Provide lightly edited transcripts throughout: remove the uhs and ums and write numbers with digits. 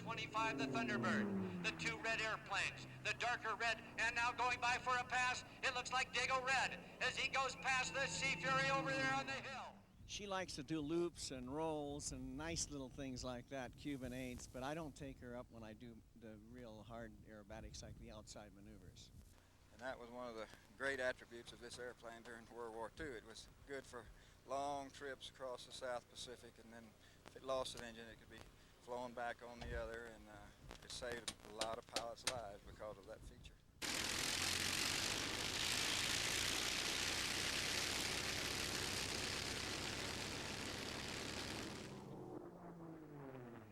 25, the Thunderbird. The two red airplanes, the darker red, and now going by for a pass. It looks like Dago Red as he goes past the Sea Fury over there on the hill. She likes to do loops and rolls and nice little things like that, Cuban eights, but I don't take her up when I do the real hard aerobatics like the outside maneuvers. And that was one of the great attributes of this airplane during World War II. It was good for long trips across the South Pacific, and then if it lost an engine, it could be flown back on the other, and it saved a lot of pilots' lives because of that feature.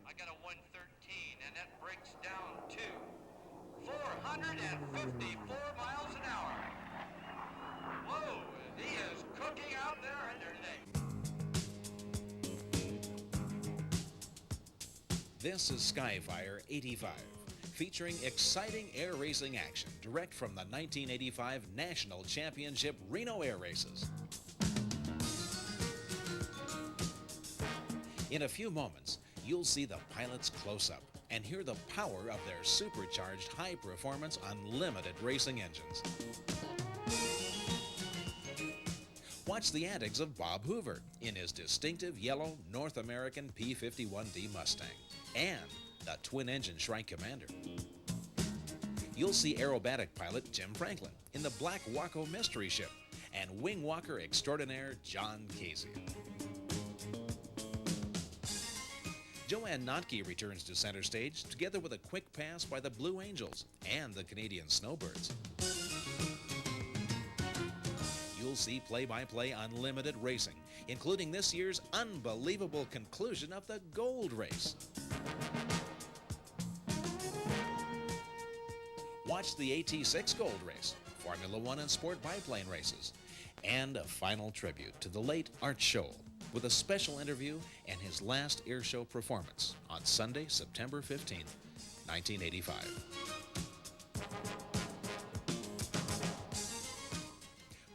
I got a 113, and that breaks down to 454 miles an hour. Whoa, he is cooking out there under today. This is Skyfire 85, featuring exciting air racing action direct from the 1985 National Championship Reno Air Races. In a few moments, you'll see the pilots close up and hear the power of their supercharged high-performance unlimited racing engines. Watch the antics of Bob Hoover in his distinctive yellow North American P-51D Mustang and the twin-engine Shrike Commander. You'll see aerobatic pilot Jim Franklin in the Black Waco Mystery Ship and wing walker extraordinaire John Casey. Joanne Notke returns to center stage together with a quick pass by the Blue Angels and the Canadian Snowbirds. You'll see play-by-play unlimited racing, including this year's unbelievable conclusion of the Gold Race. Watch the AT6 Gold Race, Formula One and sport biplane races, and a final tribute to the late Art Scholl with a special interview and his last airshow performance on Sunday, September 15th, 1985.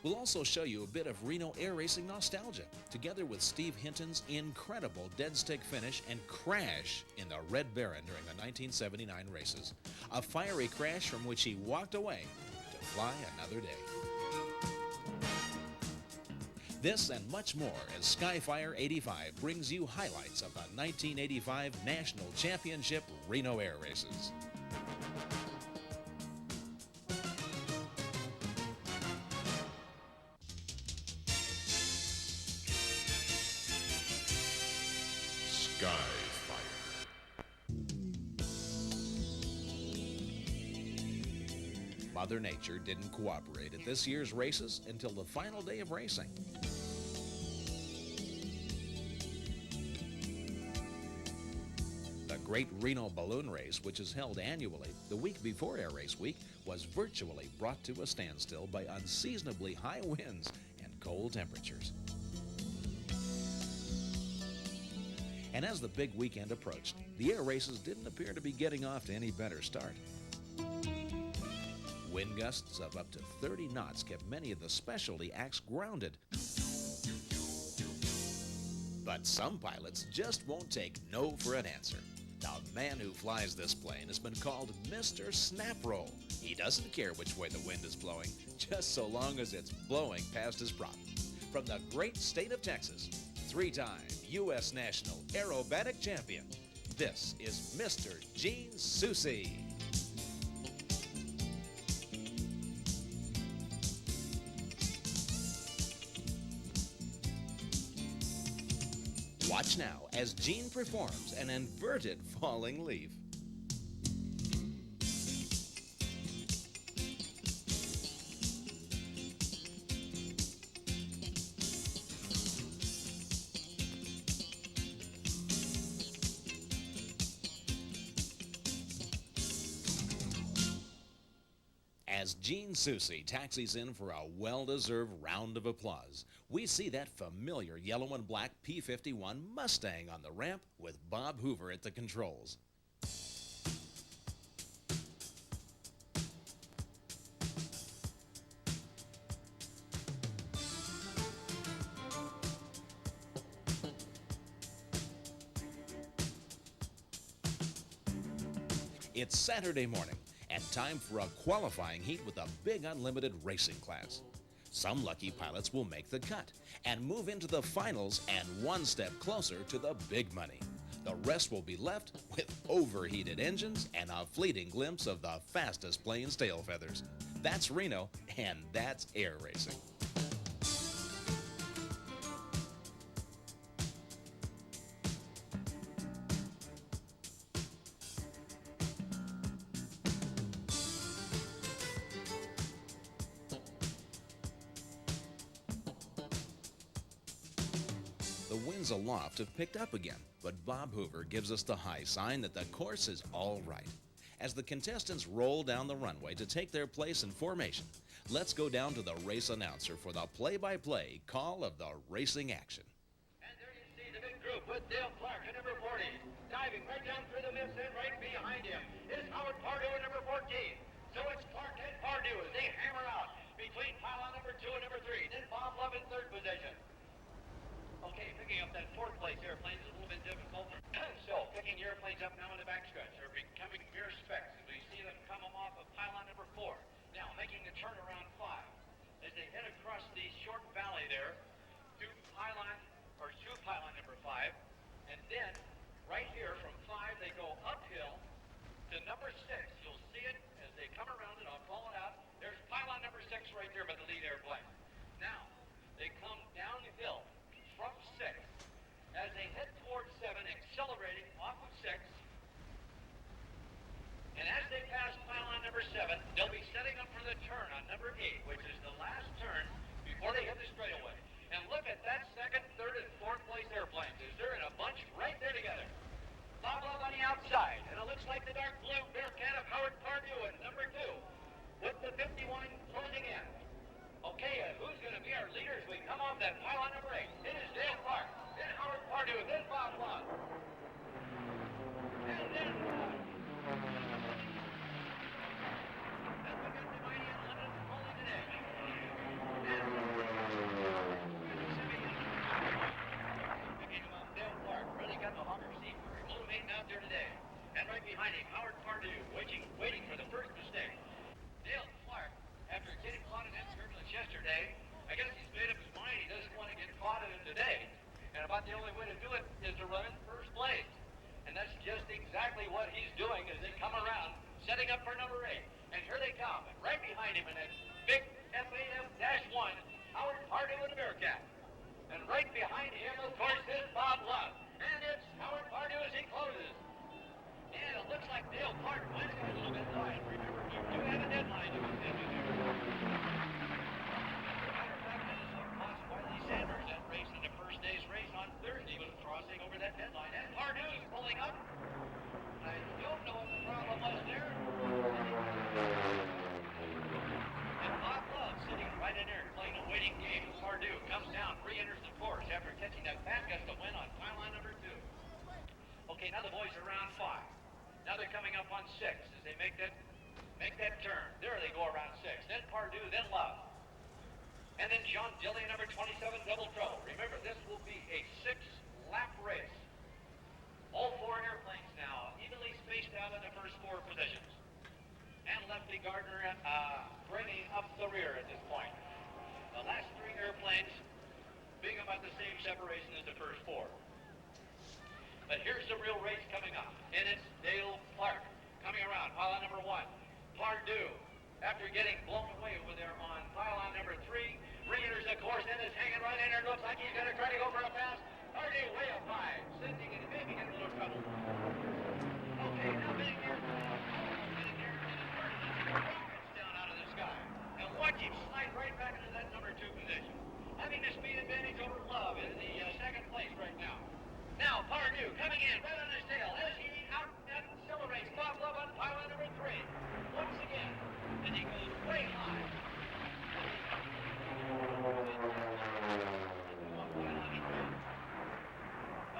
We'll also show you a bit of Reno air racing nostalgia, together with Steve Hinton's incredible dead stick finish and crash in the Red Baron during the 1979 races. A fiery crash from which he walked away to fly another day. This and much more as Skyfire 85 brings you highlights of the 1985 National Championship Reno Air Races. Skyfire. Mother Nature didn't cooperate at this year's races until the final day of racing. The Great Reno Balloon Race, which is held annually the week before Air Race Week, was virtually brought to a standstill by unseasonably high winds and cold temperatures. And as the big weekend approached, the air races didn't appear to be getting off to any better start. Wind gusts of up to 30 knots kept many of the specialty acts grounded. But some pilots just won't take no for an answer. The man who flies this plane has been called Mr. Snaproll. He doesn't care which way the wind is blowing, just so long as it's blowing past his prop. From the great state of Texas, three-time U.S. National Aerobatic Champion, this is Mr. Gene Soucy. Watch now as Gene performs an inverted falling leaf. As Gene Soucy taxis in for a well-deserved round of applause, we see that familiar yellow and black P-51 Mustang on the ramp with Bob Hoover at the controls. It's Saturday morning and time for a qualifying heat with a big unlimited racing class. Some lucky pilots will make the cut and move into the finals and one step closer to the big money. The rest will be left with overheated engines and a fleeting glimpse of the fastest plane's tail feathers. That's Reno, and that's air racing. The winds aloft have picked up again, but Bob Hoover gives us the high sign that the course is all right. As the contestants roll down the runway to take their place in formation, let's go down to the race announcer for the play-by-play call of the racing action. And there you see the big group with Dale Clark at number 40. Diving right down through the midst and right behind him is Howard Pardue at number 14. So it's Clark and Pardue as they hammer out between pylon number 2 and number 3. Then Bob Love in third position. Okay, picking up that fourth place airplane is a little bit difficult. So, picking the airplanes up now in the backstretch. They're becoming mere specks as we see them come off of pylon number 4. Now, making the turn around 5. As they head across the short valley there to pylon number 5. And then, right here from 5, they go uphill to number 6. You'll see it as they come around it. I'll call it out. There's pylon number 6 right there by the lead airplane. Now, they come downhill from 6 as they head towards 7, accelerating off of 6. And as they pass pylon number 7, they'll be setting up for the turn on number 8, which is the last turn before they hit the straightaway. And look at that second, third, and fourth place airplanes. They're in a bunch right there together. Bob Love on the outside, and it looks like the dark blue Bearcat of Howard Pardue at number 2, with the 51 closing in. Okay, who's going to be our leader as we come off that pylon number 8? It is Dale Clark, then Howard Pardue, then Bob Love. And then and we got the mighty unlimited rolling today. Picking him up, Dale Clark really got the honor seat. Motivating out there today. And right behind him, Howard Pardue, waiting for the first mistake. Dale Clark, after getting caught in that turbulence yesterday, I guess he's made up his mind he doesn't want to get caught in it today. And about the only way to do it is to run in first place. And that's just exactly what he's doing as they come around, setting up for number 8. And here they come. And right behind him in that big FAF-1, Howard Pardue with the Bearcat. And right behind him, of course, is Bob Love. And it's Howard Pardue as he closes. And it looks like Dale Clark might have got a little bit wide. Remember, you do have a deadline to continue there. Matter of fact, this is what cost Wiley Sanders that race in the first day's race on Thursday, was crossing over that deadline. And Pardue's pulling up. I don't know what the problem was there. And Bob Love sitting right in there playing a waiting game. Pardue comes down, re-enters the course after catching that fast gust to win on pylon number 2. Okay, now the boys are around 5. Now they're coming up on 6 as they make that turn. There they go around 6. Then Pardue, then Love. And then John Dilley, number 27, double trouble. Remember, this will be a 6-lap race. All 4 airplanes now evenly spaced out in the first 4 positions. And Lefty Gardner bringing up the rear at this point. The last 3 airplanes being about the same separation as the first 4. But here's the real race coming up. And it's Dale Clark coming around, pylon number 1. Pardue, after getting blown away over there on pylon number 3, re-enters the course and is hanging right in there. Looks like he's going to try to go for a pass. Pardue way up high, sending and maybe in a little trouble. Okay, now being here. Rockets down out of the sky. And watch him slide right back into that number 2 position. Having the speed advantage over Love in the second place right now. Now Pardue coming in right on his tail as he accelerates Bob Love on pylon number 3. Once again, and he goes way high.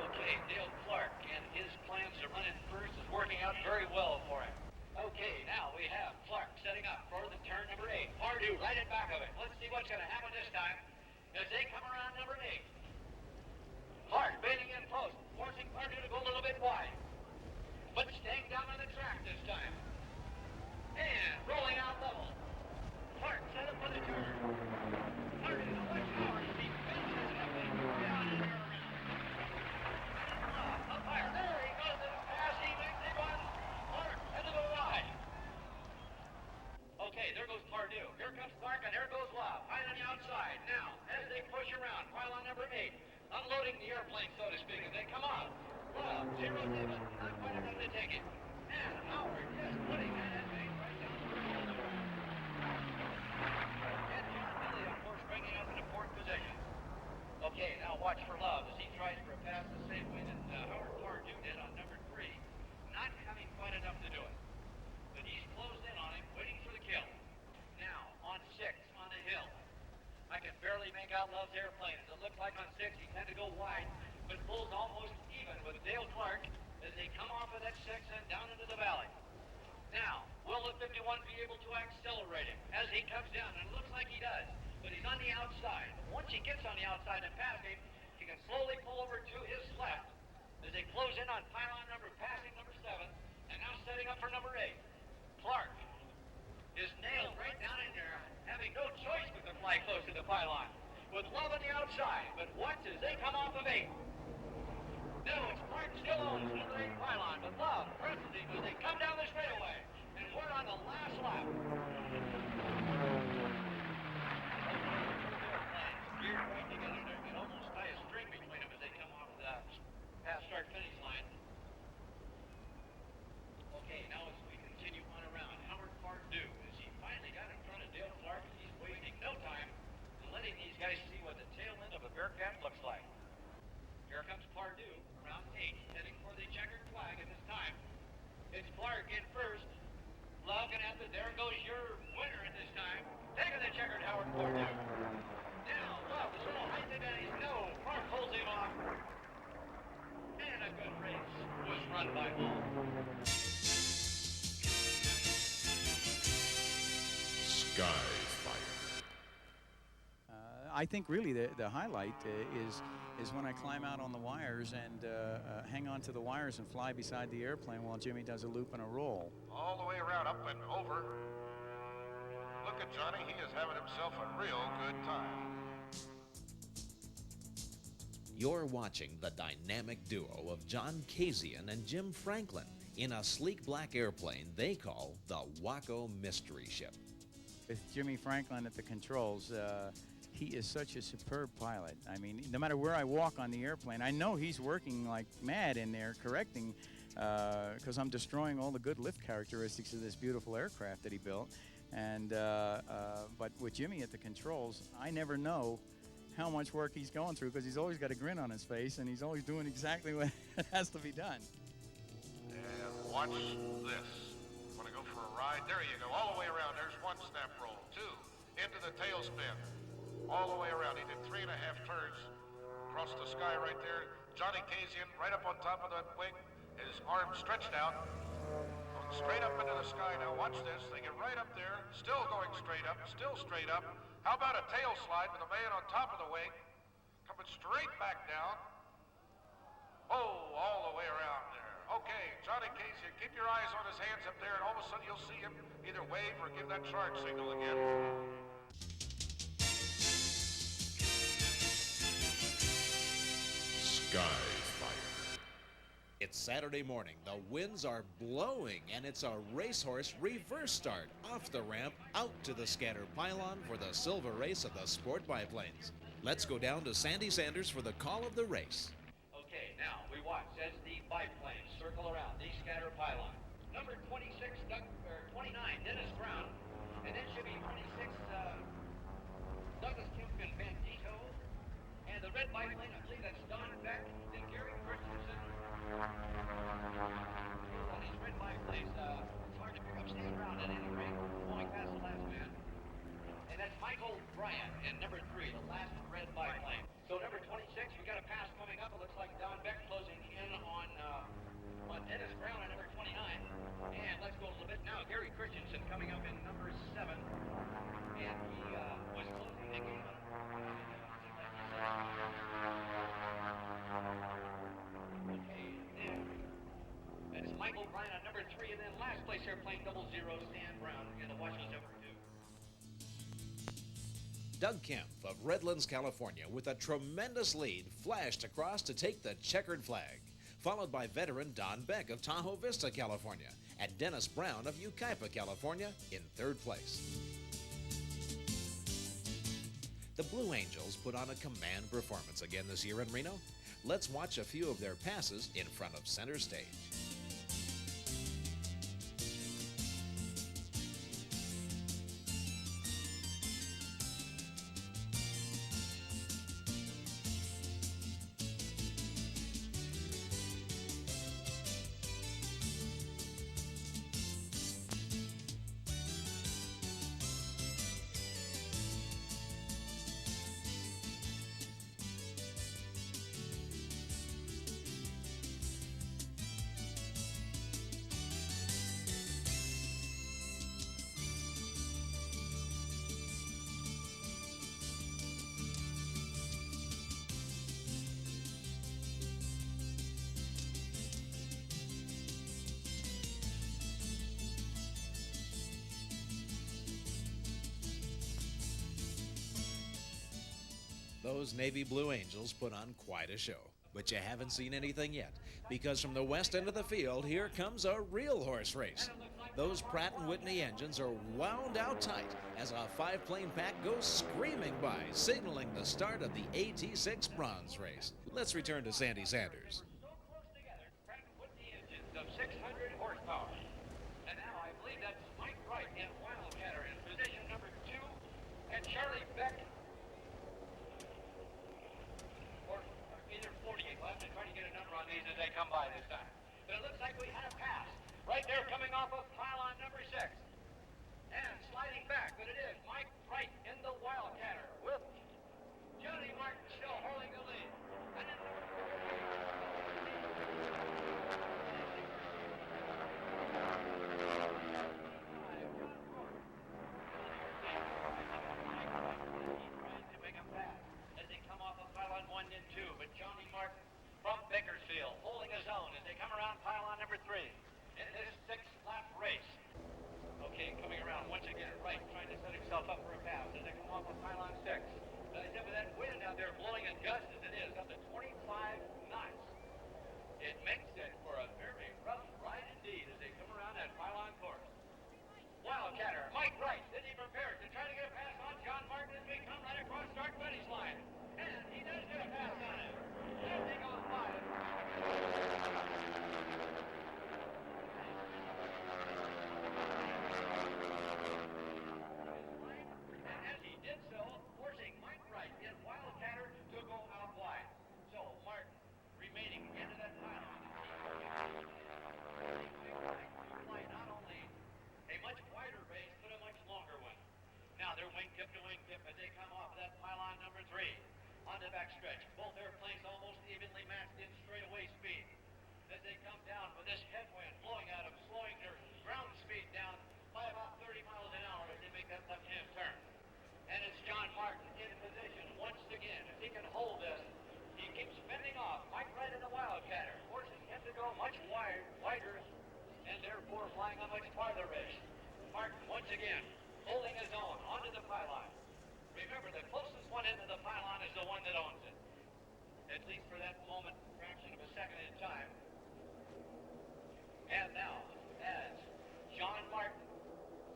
Okay, Dale Clark and his plans to run in first is working out very well for him. Okay, now we have Clark setting up for the turn number 8. Pardue right in back of it. Let's see what's going to happen this time as they come around number 8. Clark baiting in close, forcing Pardue to go a little bit wide. But staying down on the track this time. unloading the airplane, so to speak, as they come off. Love, 0-7, not quite enough to take it. And Howard just putting that in base right down the middle. And John Billy, of course, bringing us into fourth position. Okay, now watch for Love as he tries for a pass the same way that Howard Pardue did on number 3, not having quite enough to do it. But he's closed in on him, waiting for the kill. Now, on 6, on the hill. I can barely make out Love's airplane. It looks like on 6 he had to go wide, but pulls almost even with Dale Clark as they come off of that 6 and down into the valley. Now, will the 51 be able to accelerate him as he comes down? And it looks like he does, but he's on the outside. Once he gets on the outside and past him, he can slowly pull over to his left as they close in on pylon number, passing number 7, and now setting up for number 8. Clark is nailed right down in there, having no choice but to fly close to the pylon, with Love on the outside. But watch as they come off of 8. No, it's Clark still owns number 8 pylon, but Love presses him as they come down the straightaway, and we're on the last lap. Geared right together there, and almost tie a string between them as they come off the past start finish line. Okay, now as we continue on around, Howard Pardue, as he finally got in front of Dale Clark, he's wasting no time and letting these guys see what the tail end of a Bearcat looks like. Here comes Pardue, around 8, heading for the checkered flag at this time. It's Clark in first. Love gonna have to, there goes your winner at this time. Taking the checkered Howard Pardue. Now, Love, a little height advantage. No, Clark pulls him off. And a good race was run by Hall. Skyfire. I think really the highlight is when I climb out on the wires and hang on to the wires and fly beside the airplane while Jimmy does a loop and a roll. All the way around, up and over. Look at Johnny, he is having himself a real good time. You're watching the dynamic duo of John Kazian and Jim Franklin in a sleek black airplane they call the Waco Mystery Ship. With Jimmy Franklin at the controls, he is such a superb pilot. I mean, no matter where I walk on the airplane, I know he's working like mad in there correcting, because I'm destroying all the good lift characteristics of this beautiful aircraft that he built. And but with Jimmy at the controls, I never know how much work he's going through because he's always got a grin on his face and he's always doing exactly what has to be done. And watch this. Want to go for a ride? There you go, all the way around. There's 1 snap roll, 2, into the tailspin, all the way around. He did 3.5 turns across the sky right there. Johnny Kazian right up on top of that wing, his arms stretched out, going straight up into the sky. Now watch this. They get right up there, still going straight up, still straight up. How about a tail slide with a man on top of the wing, coming straight back down? Oh, all the way around there. Okay, Johnny Casey, keep your eyes on his hands up there, and all of a sudden you'll see him either wave or give that charge signal again. Skyfire. It's Saturday morning. The winds are blowing, and it's a racehorse reverse start off the ramp out to the scatter pylon for the silver race of the sport biplanes. Let's go down to Sandy Sanders for the call of the race. Okay, now we watch as the biplanes circle around the scatter pylon. Number 26, 29, Dennis Brown, and then should be 26, Douglas Kimpkin Bandito, and the red biplane, I believe that's Don Beck, then Gary Christensen. On these red biplanes, it's hard to pick up Stan Brown at any rate, going past the last man. And that's Michael Bryant in number 3, the last red biplane. So number 26, we got a pass coming up. It looks like Don Beck closing in on Dennis Brown at number 29. And let's go a little bit now. Gary Christensen coming up in number 7. And he was closing the game. Okay, then that's Michael Bryant on number 3. And then last place airplane 00, Stan Brown. Again, to watch those ever do. Doug Kemp of Redlands, California, with a tremendous lead, flashed across to take the checkered flag, followed by veteran Don Beck of Tahoe Vista, California, and Dennis Brown of Yucaipa, California, in 3rd place. The Blue Angels put on a command performance again this year in Reno. Let's watch a few of their passes in front of center stage. Those Navy Blue Angels put on quite a show, but you haven't seen anything yet, because from the west end of the field, here comes a real horse race. Those Pratt & Whitney engines are wound out tight as a 5-plane pack goes screaming by, signaling the start of the AT6 bronze race. Let's return to Sandy Sanders. So close together, Pratt & Whitney engines of 600 horsepower. And now I believe that's Mike Wright in Wildcatter in position number 2, and Charlie Beck, or either 48. We'll have to try to get a number on these as they come by this time. But it looks like we had a pass. Right there coming off of pylon number 6. And sliding back, but it is Mike Wright in the Wildcatter with Johnny Martin still holding the lead. And then to make a pass as they come off of pylon 1 and 2, but Johnny Martin from Bakersfield holding his own as they come around pylon number 3 in this 6-lap race. Okay, coming around once again, Wright trying to set himself up for a pass as they come off of pylon 6. But I said with that wind out there blowing as gust as it is, up to 25 knots, it makes it for a very rough ride indeed as they come around that pylon course. Wildcatter, Mike Wright, is he prepared to try to get a pass on John Martin as we come right across start finish line? And he does get a pass on him. As he goes by. And as he did so, forcing Mike Wright in Wildcatter to go out wide. So Martin remaining into that pylon. Not only a much wider race, but a much longer one. Now they're wingtip to wingtip as they come off of that pylon number 3 on the backstretch. Both airplanes almost evenly matched in straightaway speed. As they come down with this headwind blowing out of slowing their ground speed down by about 30 miles an hour as they make that left-hand turn. And it's John Martin in position once again. If he can hold this, he keeps fending off Mike Wright in the Wildcatter, forcing him to go much wider, and therefore flying a much farther race. Martin once again holding his own onto the pylon. Remember, the closest one into the pylon is the one that owns it. At least for that moment, fraction of a second in time. And now, as John Martin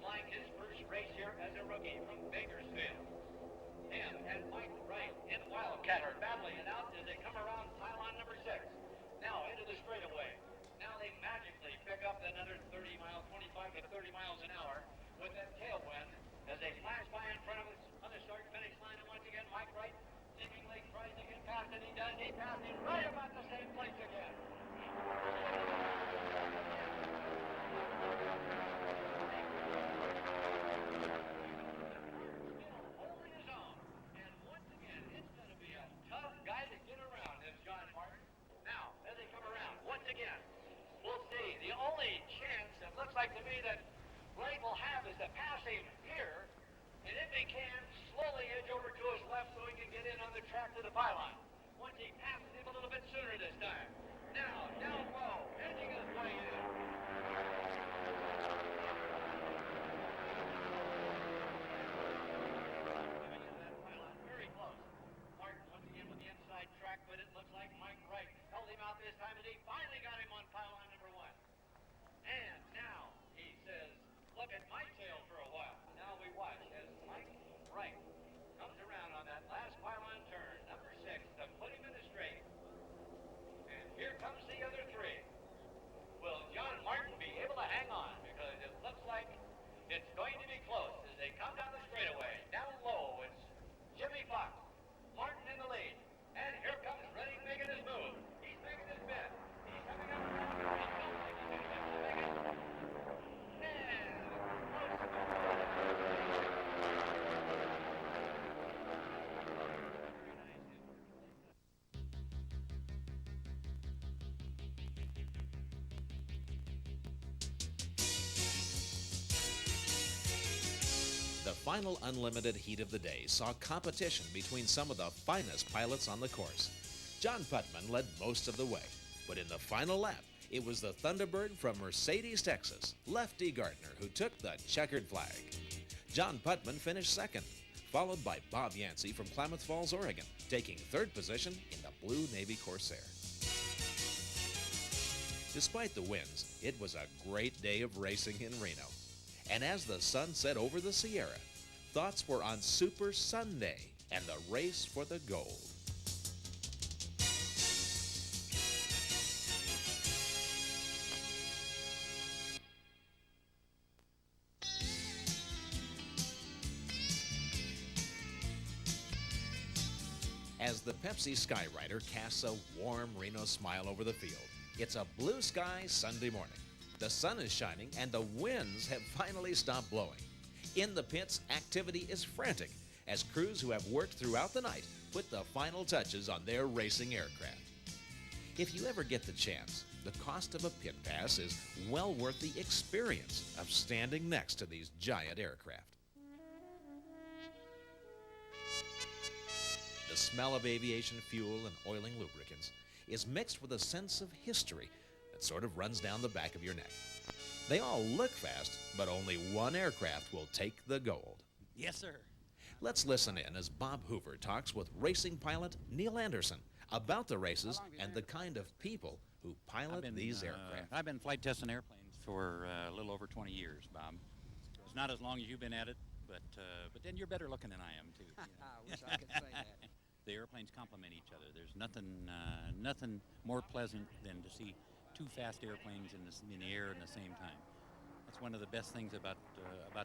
flying his first race here as a rookie from Bakersfield. Him and Mike Wright in Wildcatter battling it out as they come around pylon number 6. Now into the straightaway. Now they magically pick up another 30 miles, 25 to 30 miles an hour with that tailwind as they flash by in front of us on the start-finish line. And once again, Mike Wright seemingly tries to get past it. He does. He passes it right about the same place again. Holding his own. And once again, it's going to be a tough guy to get around, is John Martin. Now, as they come around, once again, we'll see. The only chance it looks like to me that Wright will have is to pass him here, and if he can, slowly edge over to his left so he can get in on the track to the pylon. Once he passes him a little bit sooner this time. Now, down low, edging his way in. Very close. Martin once again with the inside track, but it looks like Mike Wright held him out this time, and he finally got him on pylon number 1. And now he says, look at my tail for a while. Now we watch as Mike Wright comes around on that final unlimited heat of the day saw competition between some of the finest pilots on the course. John Putman led most of the way, but in the final lap, it was the Thunderbird from Mercedes, Texas, Lefty Gardner, who took the checkered flag. John Putman finished second, followed by Bob Yancey from Klamath Falls, Oregon, taking third position in the Blue Navy Corsair. Despite the winds, it was a great day of racing in Reno. And as the sun set over the Sierra, thoughts were on Super Sunday and the race for the gold. As the Pepsi Skyrider casts a warm Reno smile over the field, it's a blue sky Sunday morning. The sun is shining and the winds have finally stopped blowing. In the pits, activity is frantic as crews who have worked throughout the night put the final touches on their racing aircraft. If you ever get the chance, the cost of a pit pass is well worth the experience of standing next to these giant aircraft. The smell of aviation fuel and oiling lubricants is mixed with a sense of history that sort of runs down the back of your neck. They all look fast, but only one aircraft will take the gold. Yes, sir. Let's listen in as Bob Hoover talks with racing pilot Neil Anderson about the races and the kind of people who pilot these aircraft. I've been flight testing airplanes for a little over 20 years, Bob. It's not as long as you've been at it, but then you're better looking than I am, too. You know? I wish I could say that. The airplanes complement each other. There's nothing more pleasant than to see two fast airplanes in the air at the same time. That's one of the best things about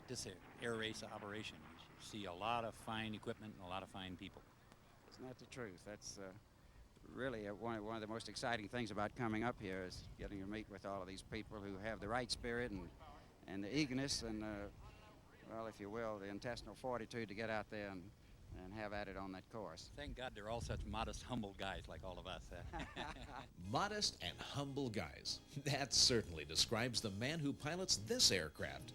this air race operation. You see a lot of fine equipment and a lot of fine people. Isn't that the truth? That's really one of the most exciting things about coming up here is getting to meet with all of these people who have the right spirit and the eagerness and, well, if you will, the intestinal fortitude to get out there and have at it on that course. Thank God they're all such modest, humble guys like all of us. Modest and humble guys. That certainly describes the man who pilots this aircraft.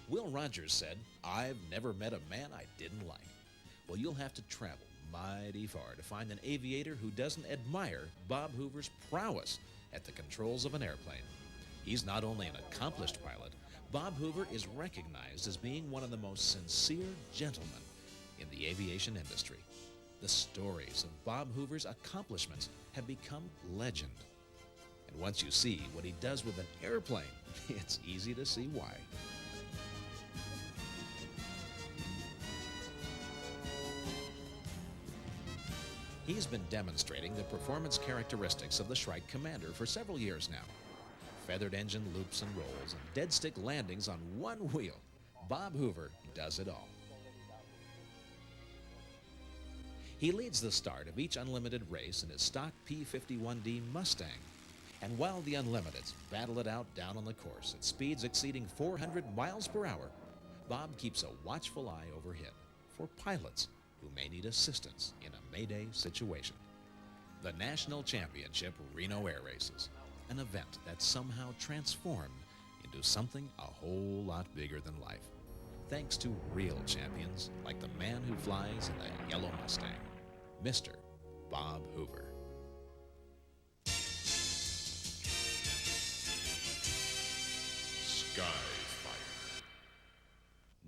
Will Rogers said, "I've never met a man I didn't like." Well, you'll have to travel mighty far to find an aviator who doesn't admire Bob Hoover's prowess at the controls of an airplane. He's not only an accomplished pilot, Bob Hoover is recognized as being one of the most sincere gentlemen in the aviation industry. The stories of Bob Hoover's accomplishments have become legend. And once you see what he does with an airplane, it's easy to see why. He's been demonstrating the performance characteristics of the Shrike Commander for several years now. Feathered engine loops and rolls and dead stick landings on one wheel. Bob Hoover does it all. He leads the start of each Unlimited race in his stock P-51D Mustang. And while the Unlimiteds battle it out down on the course at speeds exceeding 400 miles per hour, Bob keeps a watchful eye overhead for pilots who may need assistance in a Mayday situation. The National Championship Reno Air Races, an event that somehow transformed into something a whole lot bigger than life, thanks to real champions like the man who flies in the yellow Mustang, Mr. Bob Hoover. Skyfire.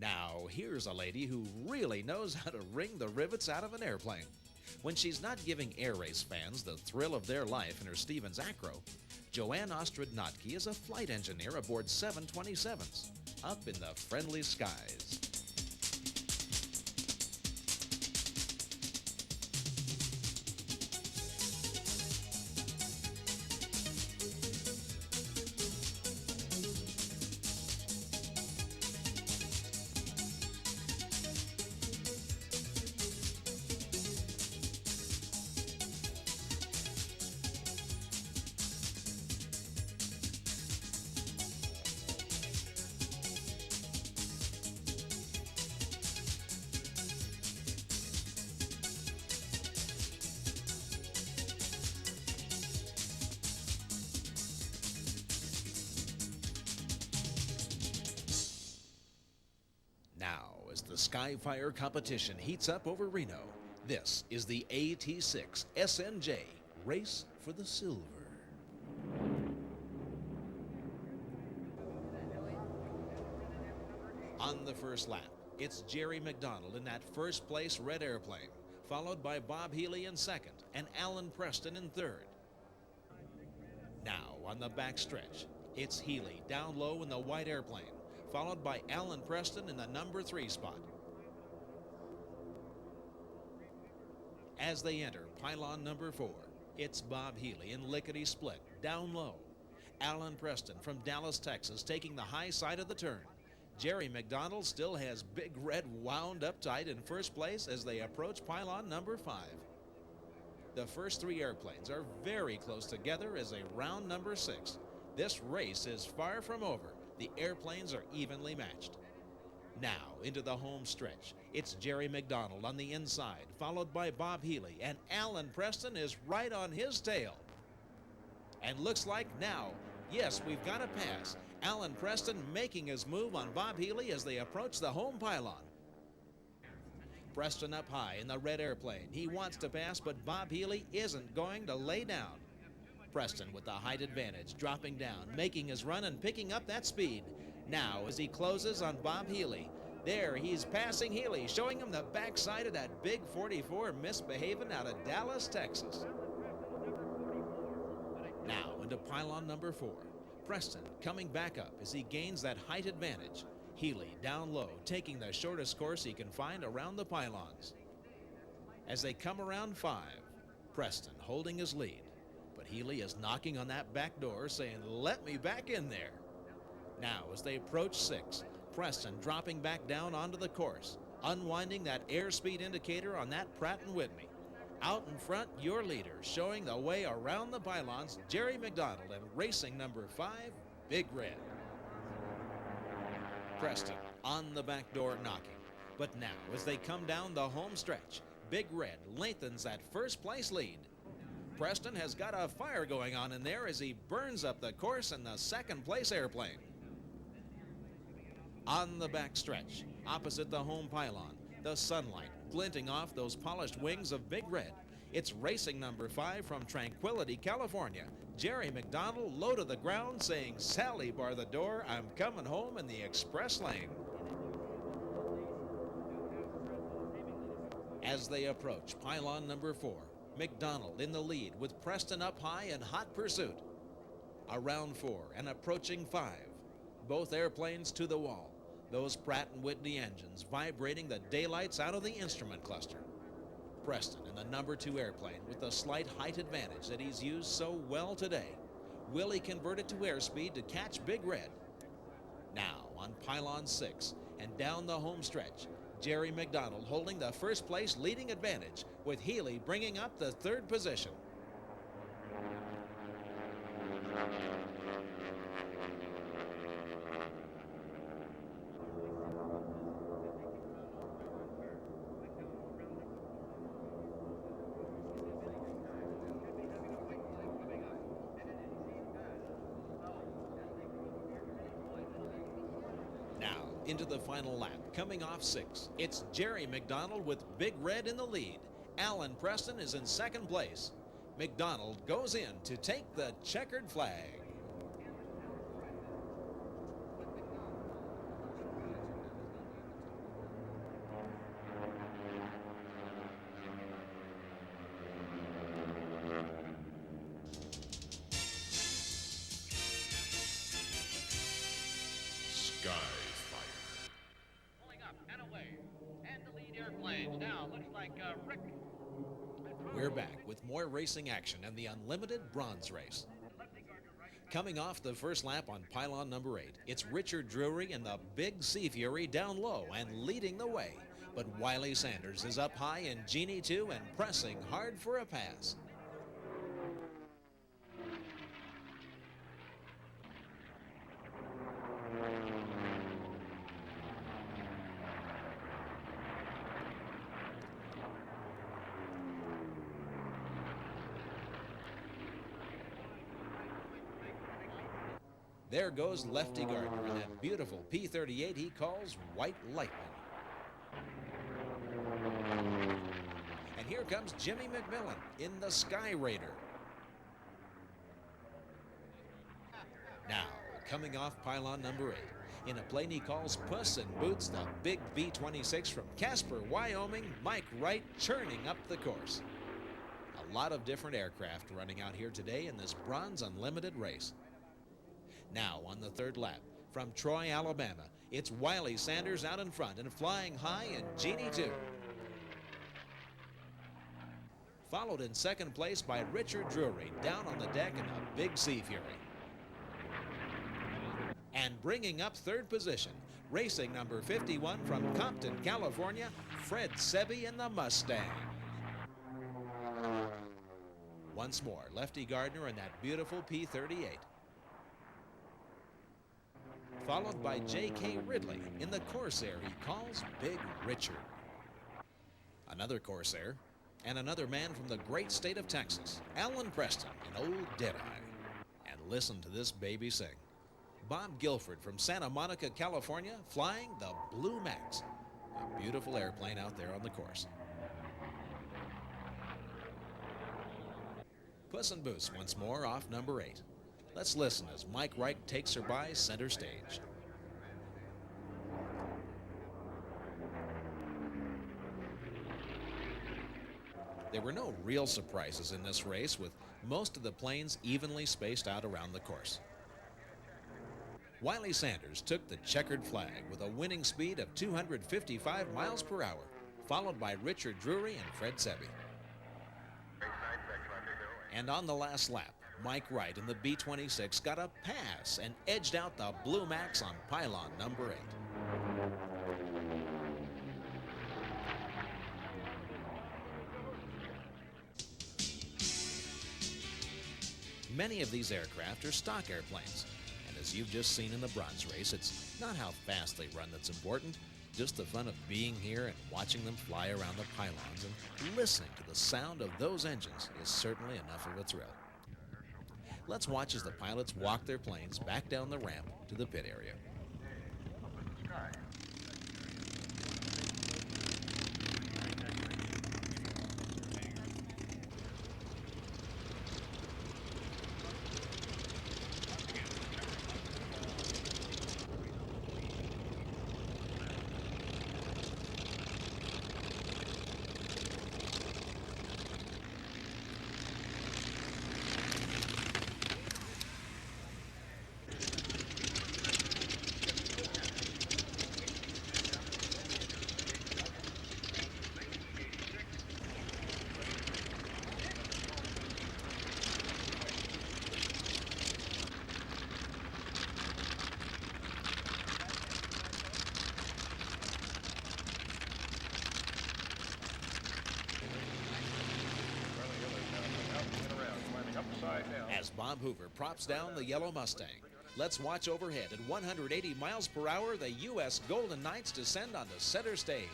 Now, here's a lady who really knows how to wring the rivets out of an airplane. When she's not giving air race fans the thrill of their life in her Stevens Acro, Joanne Ostradnotke is a flight engineer aboard 727s, up in the friendly skies. Skyfire competition heats up over Reno. This is the AT6 SNJ Race for the Silver. On the first lap, it's Jerry McDonald in that first place red airplane, followed by Bob Healy in second and Alan Preston in third. Now on the back stretch, it's Healy down low in the white airplane, followed by Alan Preston in the number 3 spot. As they enter pylon number 4, it's Bob Healy in lickety-split down low. Alan Preston from Dallas, Texas taking the high side of the turn. Jerry McDonald still has Big Red wound up tight in first place as they approach pylon number 5. The first 3 airplanes are very close together as they round number 6. This race is far from over. The airplanes are evenly matched. Now into the home stretch. It's Jerry McDonald on the inside, followed by Bob Healy, and Alan Preston is right on his tail. And looks like now, yes, we've got a pass. Alan Preston making his move on Bob Healy as they approach the home pylon. Preston up high in the red airplane. He wants to pass, but Bob Healy isn't going to lay down. Preston with the height advantage, dropping down, making his run and picking up that speed. Now as he closes on Bob Healy. There he's passing Healy, showing him the backside of that big 44 misbehaving out of Dallas, Texas. Now into pylon number 4. Preston coming back up as he gains that height advantage. Healy down low, taking the shortest course he can find around the pylons. As they come around 5, Preston holding his lead. But Healy is knocking on that back door saying, "Let me back in there." Now as they approach 6, Preston dropping back down onto the course, unwinding that airspeed indicator on that Pratt & Whitney. Out in front, your leader, showing the way around the pylons, Jerry McDonald, and racing number 5, Big Red. Preston on the back door knocking. But now, as they come down the home stretch, Big Red lengthens that first place lead. Preston has got a fire going on in there as he burns up the course in the second place airplane. On the back stretch, opposite the home pylon, the sunlight glinting off those polished wings of Big Red. It's racing number 5 from Tranquility, California. Jerry McDonald low to the ground saying, "Sally, bar the door, I'm coming home in the express lane." As they approach pylon number 4, McDonald in the lead with Preston up high in hot pursuit. Around 4 and approaching 5. Both airplanes to the wall. Those Pratt & Whitney engines vibrating the daylights out of the instrument cluster. Preston in the number 2 airplane with the slight height advantage that he's used so well today. Will he convert it to airspeed to catch Big Red? Now on pylon 6 and down the home stretch, Jerry McDonald holding the first place leading advantage with Healy bringing up the 3rd position. Into the final lap, coming off 6. It's Jerry McDonald with Big Red in the lead. Alan Preston is in second place. McDonald goes in to take the checkered flag. We're back with more racing action and the unlimited bronze race. Coming off the first lap on pylon number 8, it's Richard Drury and the Big Sea Fury down low and leading the way. But Wiley Sanders is up high in Genie 2 and pressing hard for a pass. There goes Lefty Gardner in that beautiful P-38 he calls White Lightning. here comes Jimmy McMillan in the Sky Raider. Now, coming off pylon number 8, in a plane he calls Puss in Boots, the big B-26 from Casper, Wyoming, Mike Wright churning up the course. A lot of different aircraft running out here today in this Bronze Unlimited race. Now on the third lap, from Troy, Alabama, it's Wiley Sanders out in front and flying high in Genie 2. Followed in second place by Richard Drury down on the deck in a big Sea Fury. And bringing up third position, racing number 51 from Compton, California, Fred Sebi in the Mustang. Once more, Lefty Gardner in that beautiful P-38. Followed by J.K. Ridley in the Corsair he calls Big Richard. Another Corsair, and another man from the great state of Texas, Alan Preston in Old Deadeye. And listen to this baby sing. Bob Guilford from Santa Monica, California, flying the Blue Max, a beautiful airplane out there on the course. Puss in Boots once more off number 8. Let's listen as Mike Wright takes her by center stage. There were no real surprises in this race, with most of the planes evenly spaced out around the course. Wiley Sanders took the checkered flag with a winning speed of 255 miles per hour, followed by Richard Drury and Fred Sebi. And on the last lap, Mike Wright in the B-26 got a pass and edged out the Blue Max on pylon number 8. Many of these aircraft are stock airplanes, and as you've just seen in the bronze race, it's not how fast they run that's important, just the fun of being here and watching them fly around the pylons and listening to the sound of those engines is certainly enough of a thrill. Let's watch as the pilots walk their planes back down the ramp to the pit area. As Bob Hoover props down the yellow Mustang, let's watch overhead at 180 miles per hour the U.S. Golden Knights descend onto center stage.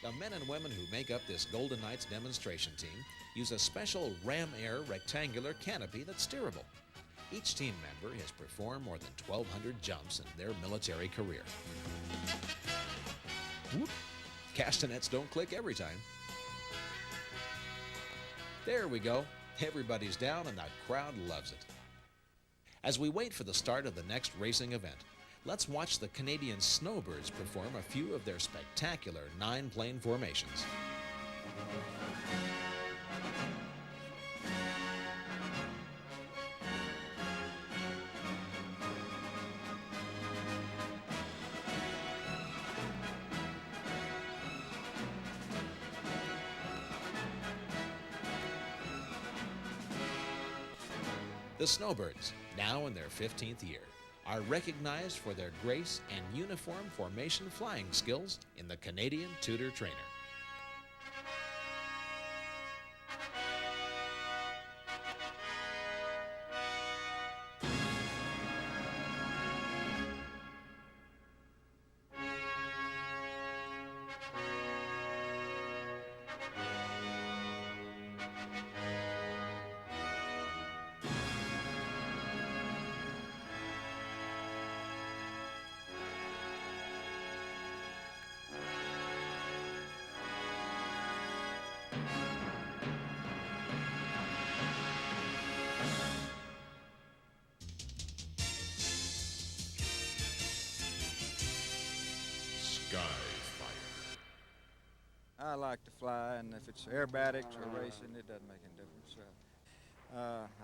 The men and women who make up this Golden Knights demonstration team use a special Ram Air rectangular canopy that's steerable. Each team member has performed more than 1,200 jumps in their military career. Whoop. Castanets don't click every time. There we go. Everybody's down and the crowd loves it. As we wait for the start of the next racing event, let's watch the Canadian Snowbirds perform a few of their spectacular 9-plane formations. The Snowbirds, now in their 15th year, are recognized for their grace and uniform formation flying skills in the Canadian Tudor Trainer. I like to fly, and if it's aerobatics or racing, it doesn't make any difference.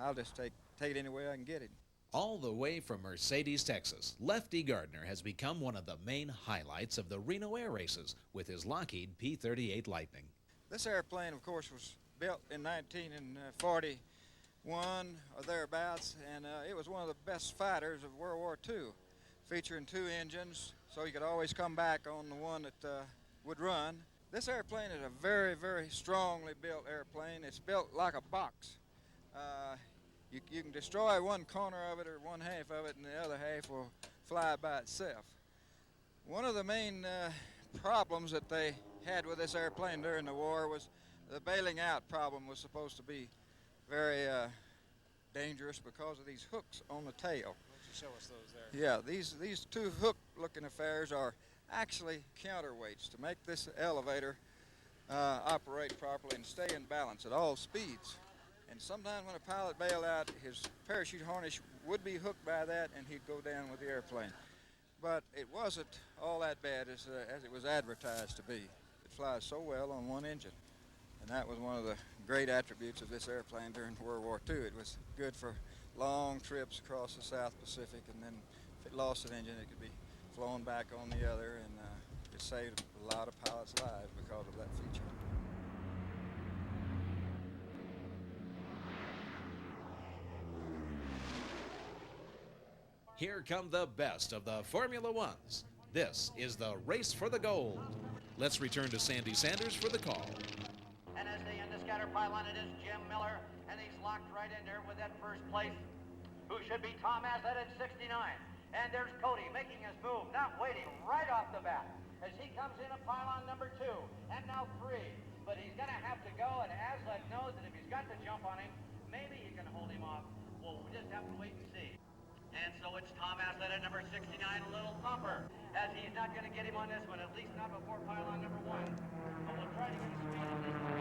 I'll just take it any way I can get it. All the way from Mercedes, Texas, Lefty Gardner has become one of the main highlights of the Reno Air Races with his Lockheed P-38 Lightning. This airplane, of course, was built in 1941 or thereabouts, and it was one of the best fighters of World War II, featuring 2 engines, so you could always come back on the one that would run. This airplane is a very, very strongly built airplane. It's built like a box. You can destroy one corner of it or one half of it, and the other half will fly by itself. One of the main problems that they had with this airplane during the war was the bailing out problem was supposed to be very dangerous because of these hooks on the tail. Why don't you show us those there? Yeah, these 2 hook-looking affairs are actually counterweights to make this elevator operate properly and stay in balance at all speeds. And sometimes when a pilot bailed out, his parachute harness would be hooked by that, and he'd go down with the airplane. But it wasn't all that bad as it was advertised to be. It flies so well on one engine. And that was one of the great attributes of this airplane during World War II. It was good for long trips across the South Pacific, and then if it lost an engine, it could be flown back on the other, and it saved a lot of pilots' lives because of that feature. Here come the best of the Formula Ones. This is the race for the gold. Let's return to Sandy Sanders for the call. And as they end the scatter pylon, it is Jim Miller, and he's locked right in there with that first place, who should be Tom Aslett at 69. And there's Cody making his move, not waiting, right off the bat, as he comes in at pylon number 2, and now 3. But he's going to have to go, and Aslett knows that if he's got the jump on him, maybe he can hold him off. Well, we just have to wait and see. And so it's Tom Aslett at number 69, a little thumper, as he's not going to get him on this one, at least not before pylon number 1. But we'll try to get speed on this one.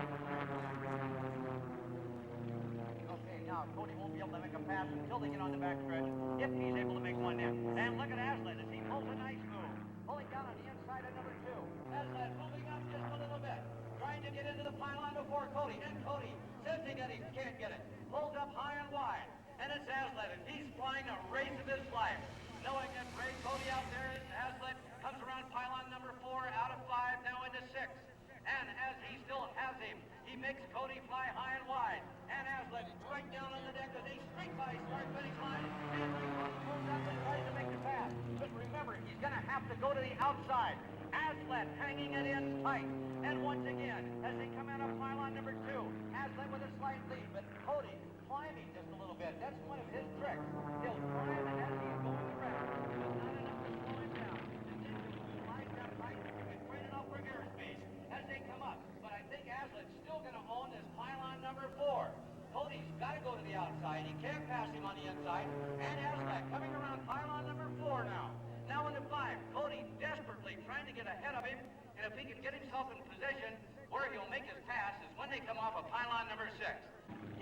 Okay, now Cody won't be able to make a pass until they get on the backstretch, if he's able to make one in. And look at Aslett as he pulls a nice move, pulling down on the inside of number 2. Aslett moving up just a little bit, trying to get into the pylon before Cody, and Cody says he can't get it. Pulls up high and wide. And it's Aslett, and he's flying a race of his life. Knowing that Ray Cody out there, Aslett comes around pylon number 4, out of 5, now into 6. And as he still has him, he makes Cody fly high and wide. And Aslett right down on the deck as they straight by start-finish line. And Ray Cody pulls up and tries to make the pass. But remember, he's going to have to go to the outside. Aslett hanging it in tight. And once again, as they come out of pylon number 2, Aslett with a slight lead, but Cody climbing just a little bit. That's one of his tricks. He'll climb, and as he's going around, but not enough to slow him down. And then he'll slide down tight and great enough for airspeed as they come up. But I think Aslett's still going to own this pylon number 4. Cody's got to go to the outside. He can't pass him on the inside. And Aslett coming around pylon number 4 now. Now into 5. Cody desperately trying to get ahead of him. And if he can get himself in position where he'll make his pass is when they come off of pylon number 6.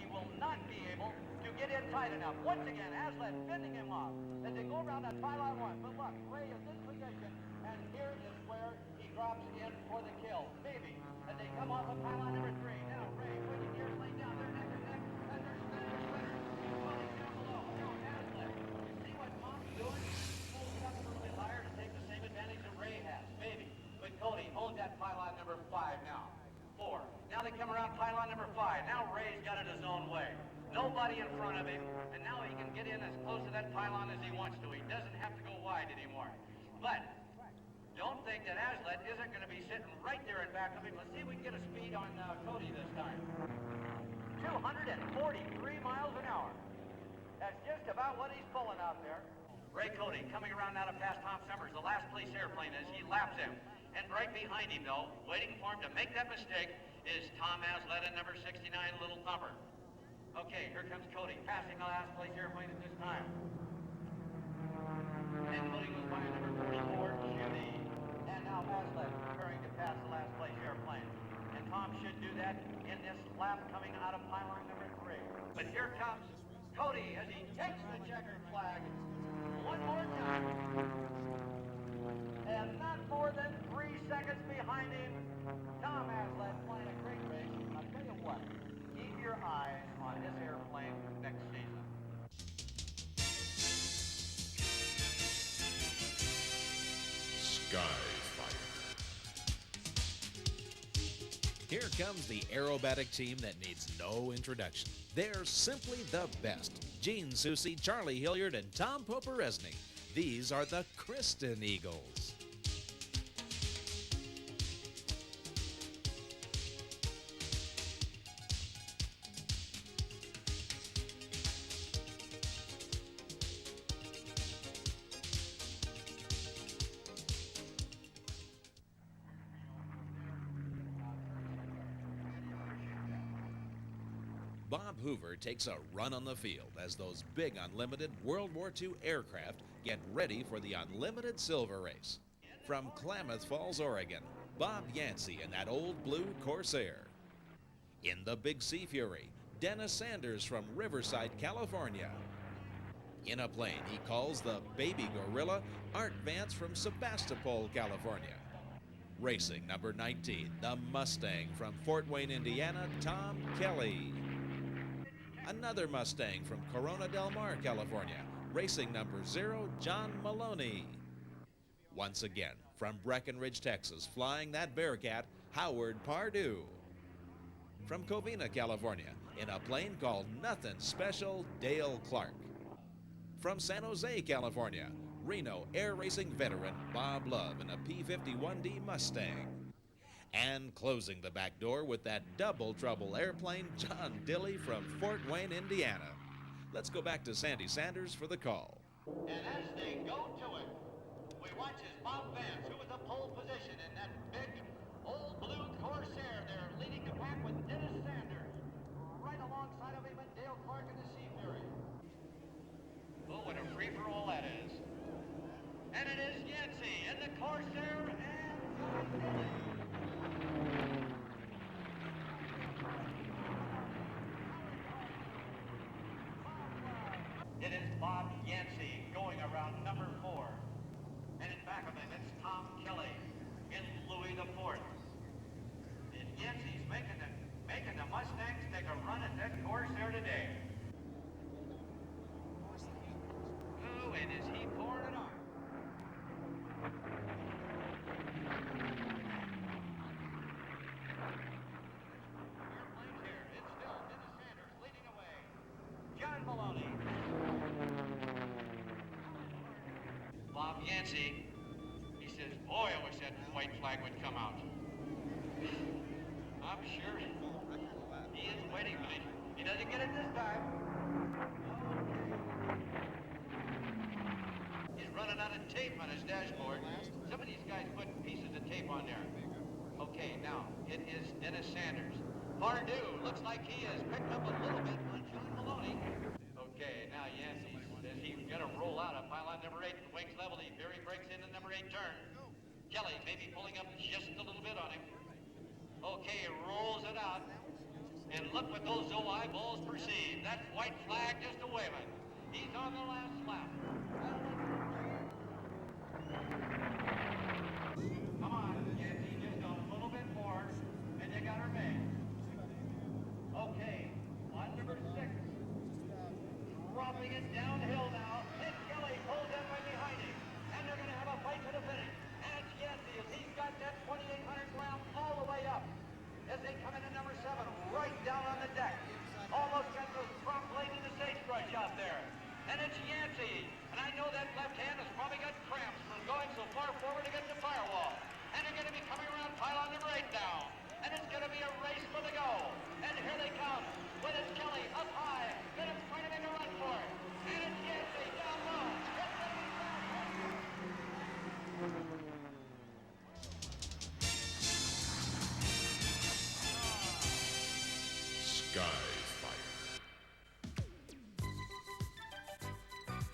He will not be able to get in tight enough. Once again, Aslett fending him off as they go around that pylon 1. But look, Ray is in position, and here is where he drops in for the kill. Maybe as they come off of pylon number 3. Now Ray putting gears laid down there neck and neck, and they're spinning. Cody down below. Now Aslett. See what Tom's doing? Pulls it up a little bit higher to take the same advantage that Ray has. Maybe. But Cody owns that pylon number 5 now. 4. Now they come around pylon number 5. Now Ray's got it his own way. Nobody in front of him, and now he can get in as close to that pylon as he wants to. He doesn't have to go wide anymore. But don't think that Aslett isn't going to be sitting right there in back of him. Let's see if we can get a speed on Cody this time. 243 miles an hour. That's just about what he's pulling out there. Ray Cody coming around now to pass Tom Summers, the last place airplane, as he laps him. And right behind him, though, waiting for him to make that mistake, is Tom Aslett at number 69, Little Thumper. Okay, here comes Cody, passing the last place airplane at this time. And Cody goes by number 44, Jimmy. And now Aslett preparing to pass the last place airplane. And Tom should do that in this lap coming out of pylon number 3. But here comes Cody as he takes the checkered flag one more time. And not more than 3 seconds behind him, Tom Aslett Skyfire. Here comes the aerobatic team that needs no introduction. They're simply the best. Gene Soucy, Charlie Hilliard, and Tom Poperesny. These are the Kristen Eagles. Bob Hoover takes a run on the field as those big unlimited World War II aircraft get ready for the Unlimited Silver Race. From Klamath Falls, Oregon, Bob Yancey in that old blue Corsair. In the Big Sea Fury, Dennis Sanders from Riverside, California. In a plane he calls the Baby Gorilla, Art Vance from Sebastopol, California. Racing number 19, the Mustang from Fort Wayne, Indiana, Tom Kelly. Another Mustang from Corona Del Mar, California, racing number 0, John Maloney. Once again, from Breckenridge, Texas, flying that Bearcat, Howard Pardue. From Covina, California, in a plane called Nothing Special, Dale Clark. From San Jose, California, Reno air racing veteran Bob Love in a P-51D Mustang. And closing the back door with that double trouble airplane, John Dilley from Fort Wayne, Indiana. Let's go back to Sandy Sanders for the call. And as they go to it, we watch as Bob Vance, who was in pole position in that big old blue Corsair there, leading the pack with Dennis Sanders, right alongside of him and Dale Clark in the Sea Fury. Oh, what a free-for-all that is. And it is Yancey in the Corsair and John Dilley. It is Bob Yancey going around number 4. And in back of him, it's Tom Kelly in Louis the Fourth. And Yancey's making the Mustangs take a run at that Corsair today. Oh, and is he pouring it on? Airplanes here. It's still Dennis Sanders leading away. John Maloney. Bob Yancey, he says, boy, I wish that white flag would come out. I'm sure he is waiting, but he doesn't get it this time. He's running out of tape on his dashboard. Some of these guys put pieces of tape on there. Okay, now, it is Dennis Sanders. Pardue looks like he has picked up a little bit on John Maloney. Okay, now Yancey says he's going to roll out of pylon number 8. The wings leveled. Here he breaks into number 8 turn. Kelly maybe pulling up just a little bit on him. Okay, he rolls it out. And look what those eyeballs perceive. That white flag just a waving. He's on the last lap. Come on, Yancey, just a little bit more, and you got her made. Okay, on number 6. Dropping it downhill now. And Kelly pulls in right behind him. And they're going to have a fight to the finish. And it's Yancey as he's got that 2,800 ground all the way up. As they come into number 7, right down on the deck. Almost got the front blade in the sagebrush out there. And it's Yancey. And I know that left hand has probably got cramps from going so far forward against the firewall. And they're going to be coming around pylon number 8 now. And it's going to be a race for the go. And here they come. But it's Kelly up high. Then it's trying to make a run for it. And it's Yancey down low. It's going to be Skyfire.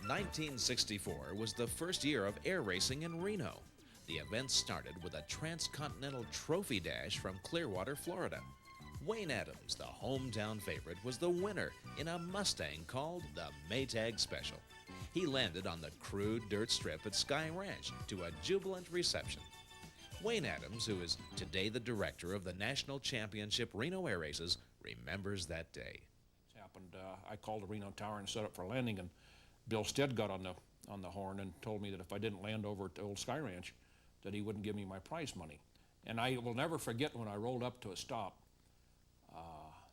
1964 was the first year of air racing in Reno. The event started with a transcontinental trophy dash from Clearwater, Florida. Wayne Adams, the hometown favorite, was the winner in a Mustang called the Maytag Special. He landed on the crude dirt strip at Sky Ranch to a jubilant reception. Wayne Adams, who is today the director of the National Championship Reno Air Races, remembers that day. It happened. I called the Reno Tower and set up for landing, and Bill Stead got on the horn and told me that if I didn't land over at the old Sky Ranch, that he wouldn't give me my prize money. And I will never forget when I rolled up to a stop.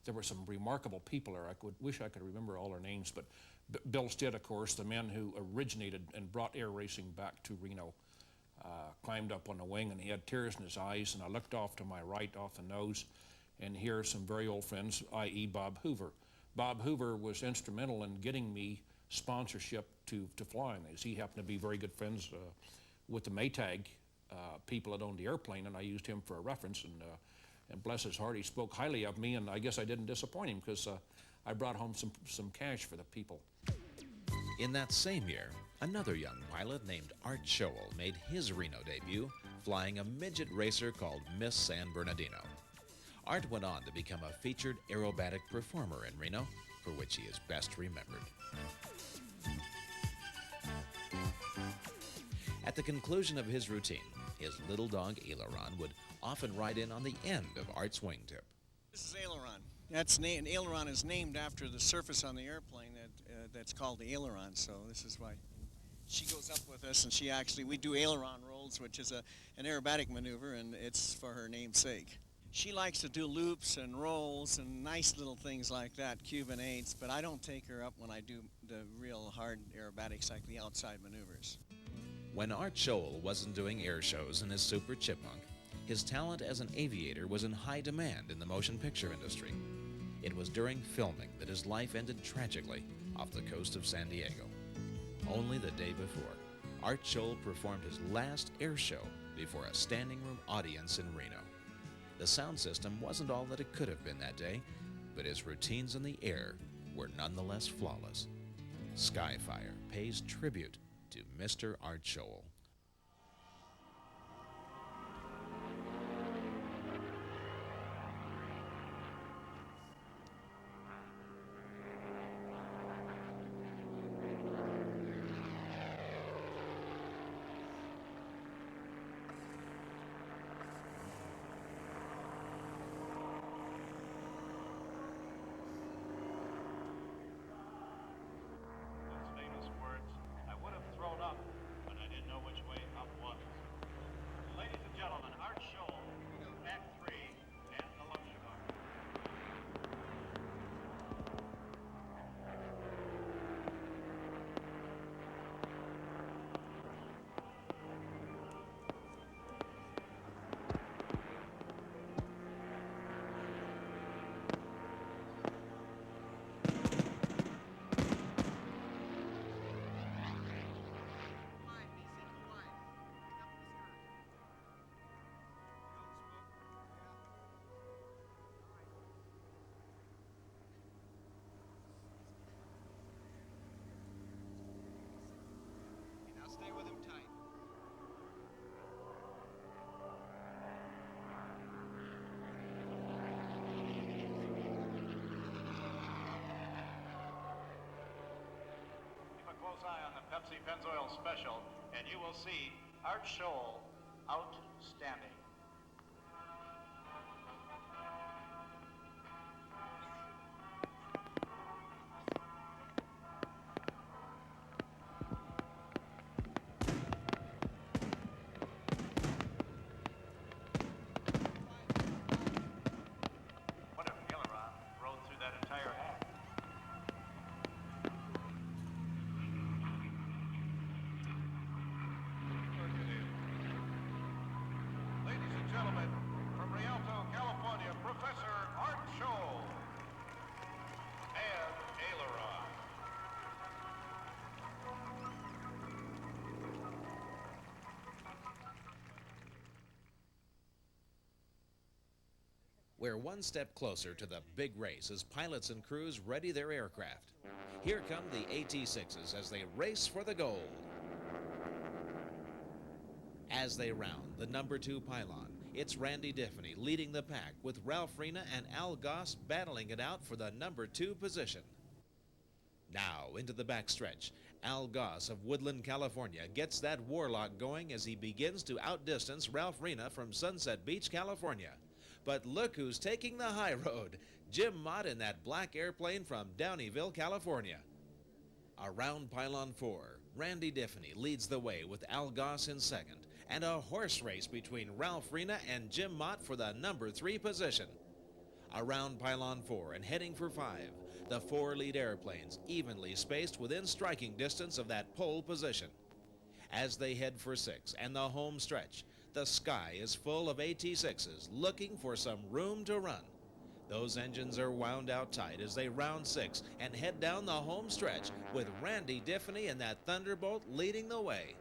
There were some remarkable people there. I wish I could remember all their names, but Bill Stitt, of course, the man who originated and brought air racing back to Reno, climbed up on the wing, and he had tears in his eyes, and I looked off to my right, off the nose, and here are some very old friends, i.e. Bob Hoover. Bob Hoover was instrumental in getting me sponsorship to flying these. He happened to be very good friends with the Maytag people that owned the airplane, and I used him for a reference, and bless his heart, he spoke highly of me, and I guess I didn't disappoint him because I brought home some cash for the people. In that same year, another young pilot named Art Scholl made his Reno debut, flying a midget racer called Miss San Bernardino. Art went on to become a featured aerobatic performer in Reno, for which he is best remembered. At the conclusion of his routine, his little dog Aileron would often ride in on the end of Art's wingtip. This is aileron. Aileron is named after the surface on the airplane that's called the aileron, so this is why she goes up with us, and we do aileron rolls, which is an aerobatic maneuver, and it's for her namesake. She likes to do loops and rolls and nice little things like that, Cuban eights, but I don't take her up when I do the real hard aerobatics like the outside maneuvers. When Art Scholl wasn't doing air shows in his Super Chipmunk, his talent as an aviator was in high demand in the motion picture industry. It was during filming that his life ended tragically off the coast of San Diego. Only the day before, Art Scholl performed his last air show before a standing room audience in Reno. The sound system wasn't all that it could have been that day, but his routines in the air were nonetheless flawless. Skyfire pays tribute to Mr. Art Scholl. Stay with him tight. Keep a close eye on the Pepsi Pennzoil Special, and you will see Art Scholl outstanding. We're one step closer to the big race as pilots and crews ready their aircraft. Here come the AT-6s as they race for the gold. As they round the number 2 pylon, it's Randy Diffany leading the pack with Ralph Rena and Al Goss battling it out for the number 2 position. Now into the backstretch, Al Goss of Woodland, California gets that warlock going as he begins to outdistance Ralph Rena from Sunset Beach, California. But look who's taking the high road, Jim Mott in that black airplane from Downeyville, California. Around pylon 4, Randy Diffany leads the way with Al Goss in second, and a horse race between Ralph Rena and Jim Mott for the number 3 position. Around pylon 4 and heading for 5, the 4 lead airplanes evenly spaced within striking distance of that pole position. As they head for 6 and the home stretch, the sky is full of AT-6s looking for some room to run. Those engines are wound out tight as they round 6 and head down the home stretch with Randy Diffany and that Thunderbolt leading the way.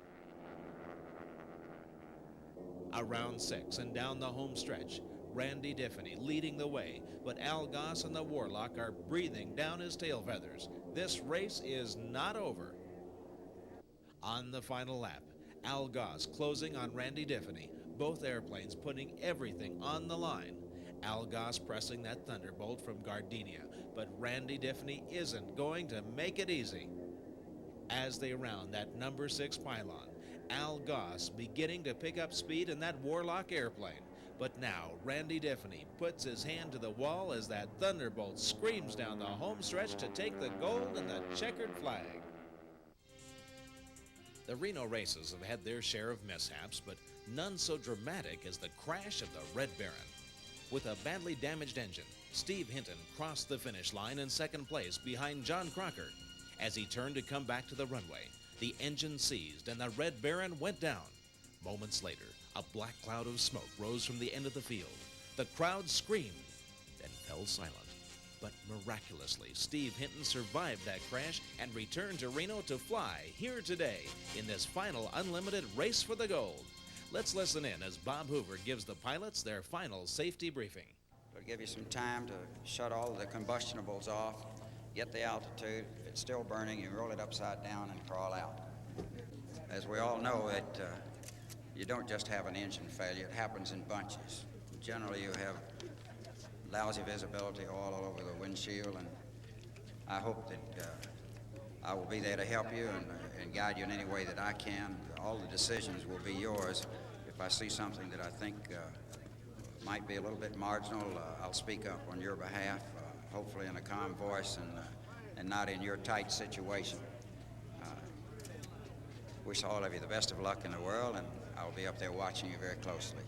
Around 6 and down the home stretch, Randy Diffany leading the way, but Al Goss and the Warlock are breathing down his tail feathers. This race is not over. On the final lap, Al Goss closing on Randy Diffany, both airplanes putting everything on the line. Al Goss pressing that Thunderbolt from Gardenia, but Randy Diffany isn't going to make it easy. As they round that number 6 pylon, Al Goss beginning to pick up speed in that Warlock airplane. But now Randy Diffany puts his hand to the wall as that Thunderbolt screams down the home stretch to take the gold and the checkered flag. The Reno races have had their share of mishaps, but none so dramatic as the crash of the Red Baron. With a badly damaged engine, Steve Hinton crossed the finish line in second place behind John Crocker. As he turned to come back to the runway, the engine seized and the Red Baron went down. Moments later, a black cloud of smoke rose from the end of the field. The crowd screamed, then fell silent. But miraculously, Steve Hinton survived that crash and returned to Reno to fly here today in this final unlimited race for the gold. Let's listen in as Bob Hoover gives the pilots their final safety briefing. It'll give you some time to shut all the combustibles off, get the altitude. If it's still burning, you roll it upside down and crawl out. As we all know, you don't just have an engine failure. It happens in bunches. Generally, you have lousy visibility all over the windshield, and I hope that I will be there to help you and guide you in any way that I can. All the decisions will be yours. If I see something that I think might be a little bit marginal, I'll speak up on your behalf, hopefully in a calm voice and not in your tight situation. Wish all of you the best of luck in the world, and I'll be up there watching you very closely.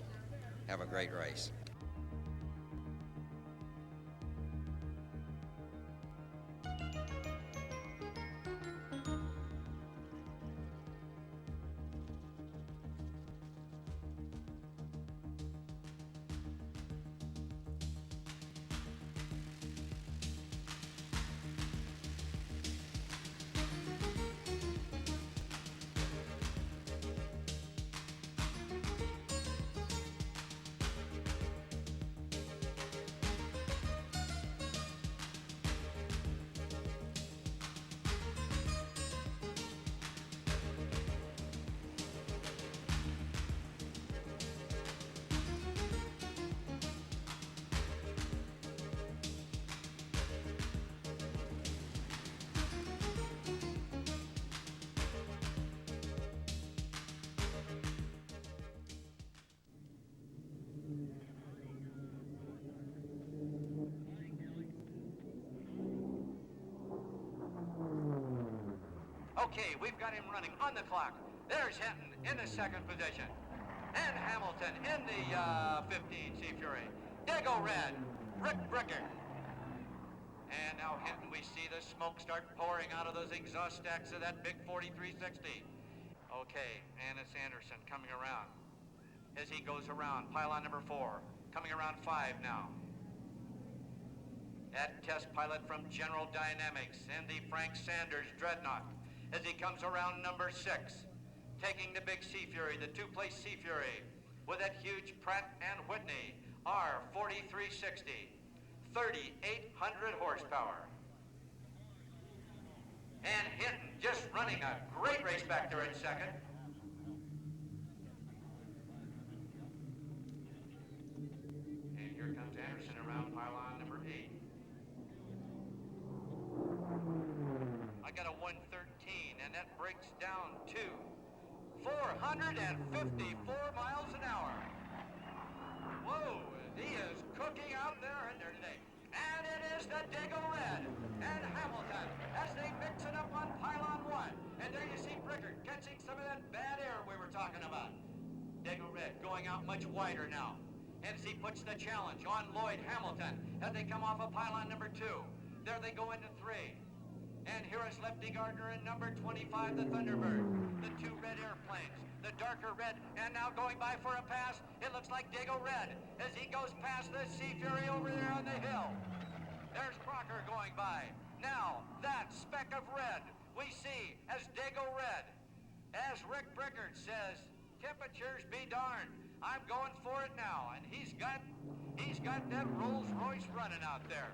Have a great race. Okay, we've got him running on the clock. There's Hinton in the second position. And Hamilton in the 15 Sea Fury. Dago Red, Rick Bricker. And now Hinton, we see the smoke start pouring out of those exhaust stacks of that big 4360. Okay, Annis Anderson coming around. As he goes around, pylon number 4, coming around 5 now. That test pilot from General Dynamics in the Frank Sanders Dreadnought. As he comes around number 6, taking the big Sea Fury, the 2-place Sea Fury, with that huge Pratt & Whitney R4360, 3,800 horsepower. And Hinton just running a great race back there in second. And here comes Anderson around pylon number 8. I got a 113, and that breaks down to 454 miles an hour. Whoa, he is cooking out there in there today. And it is the Dago Red and Hamilton as they mix it up on pylon 1. And there you see Bricker catching some of that bad air we were talking about. Red going out much wider now. As he puts the challenge on Lloyd Hamilton as they come off of pylon number 2. There they go into 3. And here is Lefty Gardner in number 25, the Thunderbird. The 2 red airplanes, the darker red, and now going by for a pass. It looks like Dago Red as he goes past the Sea Fury over there on the hill. There's Crocker going by. Now, that speck of red we see as Dago Red. As Rick Brickard says, temperatures be darned. I'm going for it now. And he's got that Rolls Royce running out there.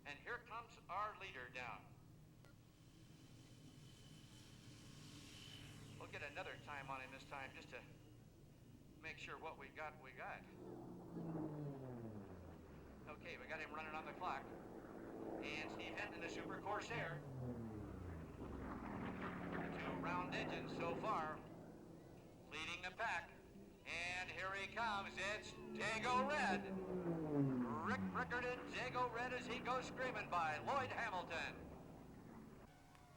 And here comes our leader down. We'll get another time on him this time just to make sure what we got. Okay, we got him running on the clock. And Steve Hinton, the Super Corsair. 2 round engines so far, leading the pack. And here he comes, it's Dago Red. Rick Brickard and Dago Red as he goes screaming by Lloyd Hamilton.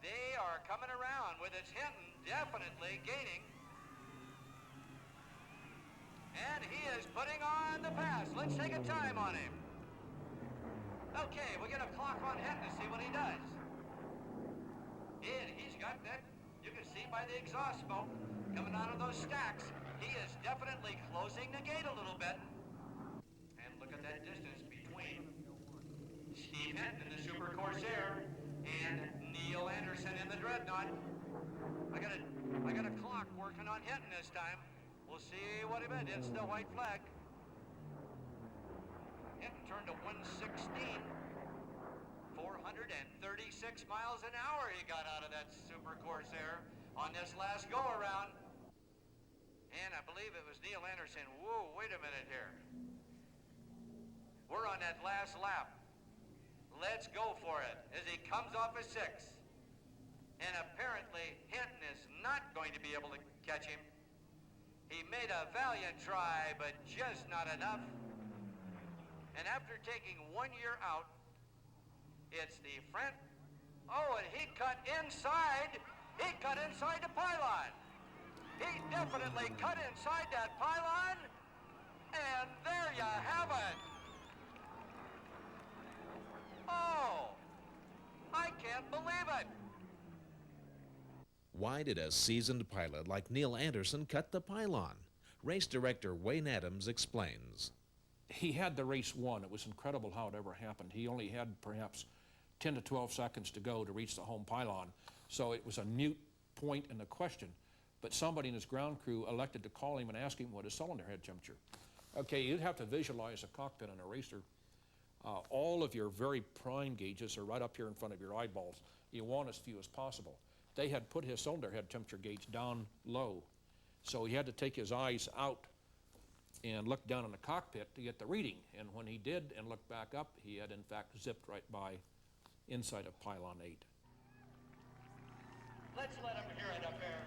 They are coming around with its Hinton definitely gaining. And he is putting on the pass. Let's take a time on him. Okay, we get a clock on Hinton to see what he does. And he's got that, you can see by the exhaust smoke coming out of those stacks. He is definitely closing the gate a little bit. And look at that distance between Steve Hinton, the Super Corsair, and Neil Anderson in the Dreadnought. I got a clock working on Hinton this time. We'll see what he hits the white flag. Hinton turned to 116. 436 miles an hour he got out of that Super Corsair on this last go-around. And I believe it was Neil Anderson. Whoa, wait a minute here. We're on that last lap. Let's go for it as he comes off a 6. And apparently Hinton is not going to be able to catch him. He made a valiant try, but just not enough. And after taking 1 year out, it's the front. Oh, and he cut inside. He cut inside the pylon. He definitely cut inside that pylon. And there you have it. Oh, I can't believe it. Why did a seasoned pilot like Neil Anderson cut the pylon? Race director Wayne Adams explains. He had the race won. It was incredible how it ever happened. He only had perhaps 10 to 12 seconds to go to reach the home pylon. So it was a moot point in the question. But somebody in his ground crew elected to call him and ask him what his cylinder head temperature. Okay, you'd have to visualize a cockpit on a racer. All of your very prime gauges are right up here in front of your eyeballs. You want as few as possible. They had put his cylinder head temperature gauge down low. So he had to take his eyes out and look down in the cockpit to get the reading. And when he did and looked back up, he had in fact zipped right by inside of pylon 8. Let's let him hear it up there.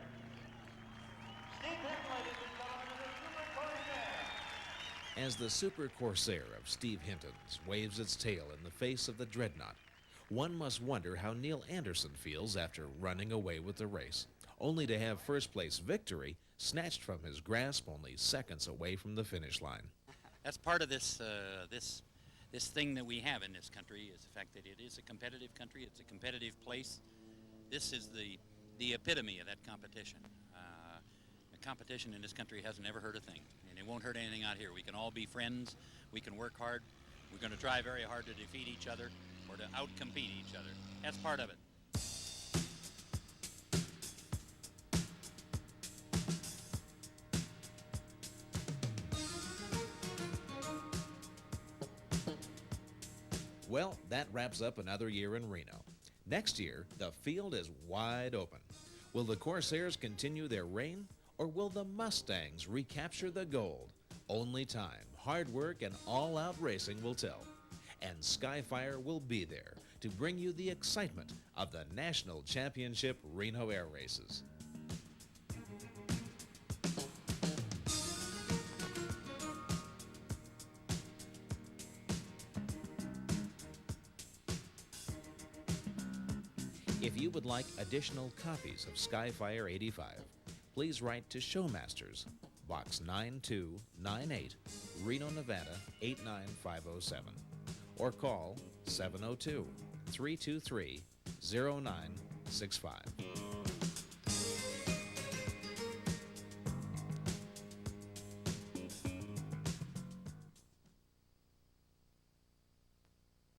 Steve Hinton, ladies and gentlemen, of the Super Corsair. As the Super Corsair of Steve Hinton's waves its tail in the face of the Dreadnought, one must wonder how Neil Anderson feels after running away with the race, only to have first place victory snatched from his grasp only seconds away from the finish line. That's part of this this thing that we have in this country, is the fact that it is a competitive country. It's a competitive place. This is the epitome of that competition. The competition in this country hasn't ever hurt a thing, and it won't hurt anything out here. We can all be friends. We can work hard. We're going to try very hard to defeat each other or to outcompete each other. That's part of it. Well, that wraps up another year in Reno. Next year, the field is wide open. Will the Corsairs continue their reign, or will the Mustangs recapture the gold? Only time, hard work, and all-out racing will tell. And Skyfire will be there to bring you the excitement of the National Championship Reno Air Races. If you would like additional copies of Skyfire 85, please write to Showmasters, Box 9298, Reno, Nevada 89507. Or call 702-323-0965.